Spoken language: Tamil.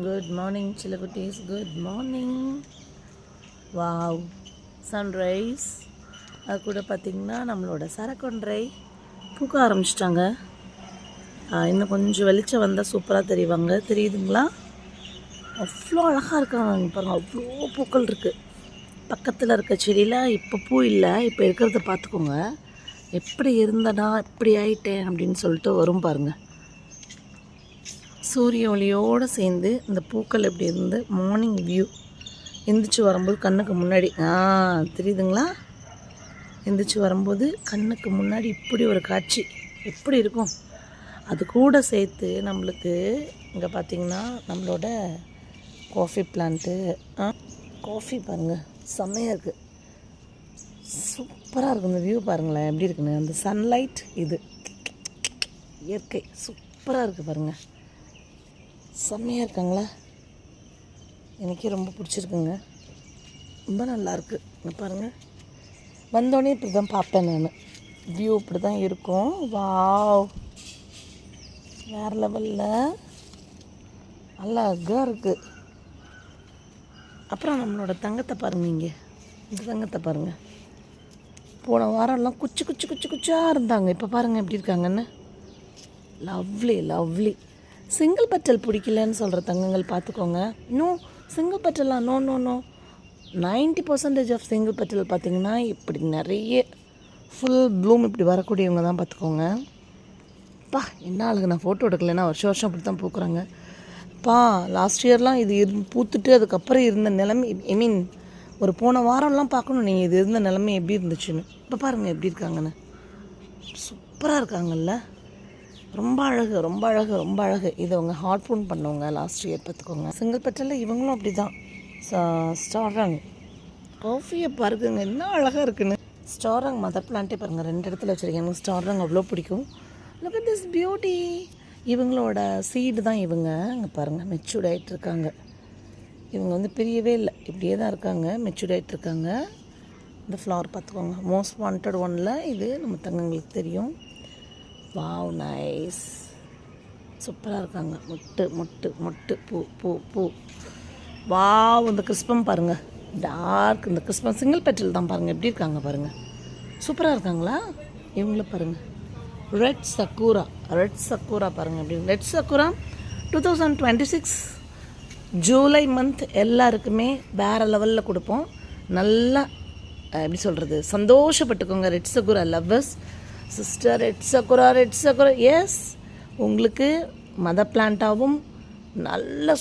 குட் மார்னிங் சிலகுட்டீஸ், குட் மார்னிங். Wow, sunrise. அது கூட பார்த்திங்கன்னா நம்மளோட சரக்கொன்றை பூக்க ஆரம்பிச்சிட்டாங்க. இன்னும் கொஞ்சம் வெளிச்சம் வந்தால் சூப்பராக தெரியுதுங்களா? அவ்வளோ அழகாக இருக்காங்க பாருங்கள், அவ்வளோ பூக்கள் இருக்குது. பக்கத்தில் இருக்க செடியில் இப்போ பூ இல்லை, இப்போ இருக்கிறத பார்த்துக்கோங்க. எப்படி இருந்தனா இப்படி ஆயிட்டேன் அப்படின்னு சொல்லிட்டு வரும் பாருங்கள். சூரிய ஒளியோடு சேர்ந்து இந்த பூக்கள் எப்படி இருந்து மார்னிங் வியூ எந்திரிச்சு வரும்போது கண்ணுக்கு முன்னாடி தெரியுதுங்களா? எந்திரிச்சு வரும்போது கண்ணுக்கு முன்னாடி இப்படி ஒரு காட்சி எப்படி இருக்கும்? அது கூட சேர்த்து நம்மளுக்கு இங்கே பார்த்திங்கன்னா நம்மளோட காஃபி பிளான்ட்டு, காஃபி பாருங்கள் செம்மையாக இருக்குது, சூப்பராக இருக்கும். இந்த வியூ பாருங்களேன் எப்படி இருக்குன்னு. அந்த சன்லைட், இது இயற்கை சூப்பராக இருக்குது பாருங்கள், செம்மையாக இருக்காங்களா? எனக்கே ரொம்ப பிடிச்சிருக்குங்க, ரொம்ப நல்லாயிருக்கு. இங்கே பாருங்கள், வந்தோடனே இப்படி தான் பார்ப்பேன் நான். வியூ இப்படி தான் இருக்கும். வாவ், வேறு லெவலில் அழகாக இருக்குது. அப்புறம் நம்மளோட தங்கத்தை பாருங்கள், இங்கே இந்த தங்கத்தை பாருங்கள். போன வாரம்லாம் குச்சாக இருந்தாங்க, இப்போ பாருங்கள் எப்படி இருக்காங்கன்னு. Lovely lovely. சிங்கிள் பெட்டல் பிடிக்கலன்னு சொல்கிற தங்கங்கள் பார்த்துக்கோங்க. இன்னும் சிங்கிள் பெட்டலாம் நோ 90% ஆஃப் சிங்கிள் பெட்டல் பார்த்திங்கன்னா இப்படி நிறைய ஃபுல் ப்ளூம் இப்படி வரக்கூடியவங்க தான் பார்த்துக்கோங்க. என்ன ஆளுங்க, நான் ஃபோட்டோ எடுக்கலைன்னா வருஷம் அப்படி தான் பூக்குறாங்க. லாஸ்ட் இயர்லாம் இது பூத்துட்டு அதுக்கப்புறம் இருந்த நிலைமை, ஒரு போன வாரம்லாம் பார்க்கணும் நீங்கள் இது இருந்த நிலைமை எப்படி இருந்துச்சுன்னு. இப்போ பாருங்கள் எப்படி இருக்காங்கன்னு, சூப்பராக இருக்காங்கல்ல, ரொம்ப அழகு ரொம்ப அழகு ரொம்ப அழகு. இதை அவங்க ஹார்ட் ஃபோன் பண்ணவங்க லாஸ்ட் இயர் பார்த்துக்கோங்க. சிங்கிள் பெட்டலில் இவங்களும் அப்படி தான். ஸ்டாரங் காஃபியை பாருங்க என்ன அழகாக இருக்குன்னு. ஸ்டாரங் மதர் பிளான்ட்டே பாருங்கள், 2 இடத்துல வச்சுருக்கேன். எனக்கு ஸ்டாரங் அவ்வளோ பிடிக்கும். Look at this beauty. இவங்களோட சீடு தான் இவங்க. இங்கே பாருங்கள் மெச்சூர்ட் ஆகிட்டு இருக்காங்க. இவங்க வந்து பிரியவே இல்லை, இப்படியே தான் இருக்காங்க, மெச்சூர்ட் ஆகிட்டு இருக்காங்க. இந்த ஃப்ளவர் பார்த்துக்கோங்க, மோஸ்ட் வாண்டட் ஒன்னில் இது நம்ம தங்கங்களுக்கு தெரியும். வாவ், நைஸ், சூப்பராக இருக்காங்க. மொட்டு பூ பூ பூ வாவ். இந்த கிறிஸ்பம் பாருங்கள், டார்க். இந்த கிறிஸ்பம் சிங்கிள் பெட்டல் தான் பாருங்கள் எப்படி இருக்காங்க பாருங்கள், சூப்பராக இருக்காங்களா? இவங்கள பாருங்கள், ரெட் சக்கூரா பாருங்கள் எப்படி. ரெட் சக்கூரா 2026 ஜூலை மந்த் எல்லாருக்குமே வேறு லெவலில் கொடுப்போம். நல்லா எப்படி சொல்கிறது, சந்தோஷப்பட்டுக்கோங்க. Red sakura lovers sister, red sakura yes, உங்களுக்கு மதர் பிளான்ட்டாகவும் நல்ல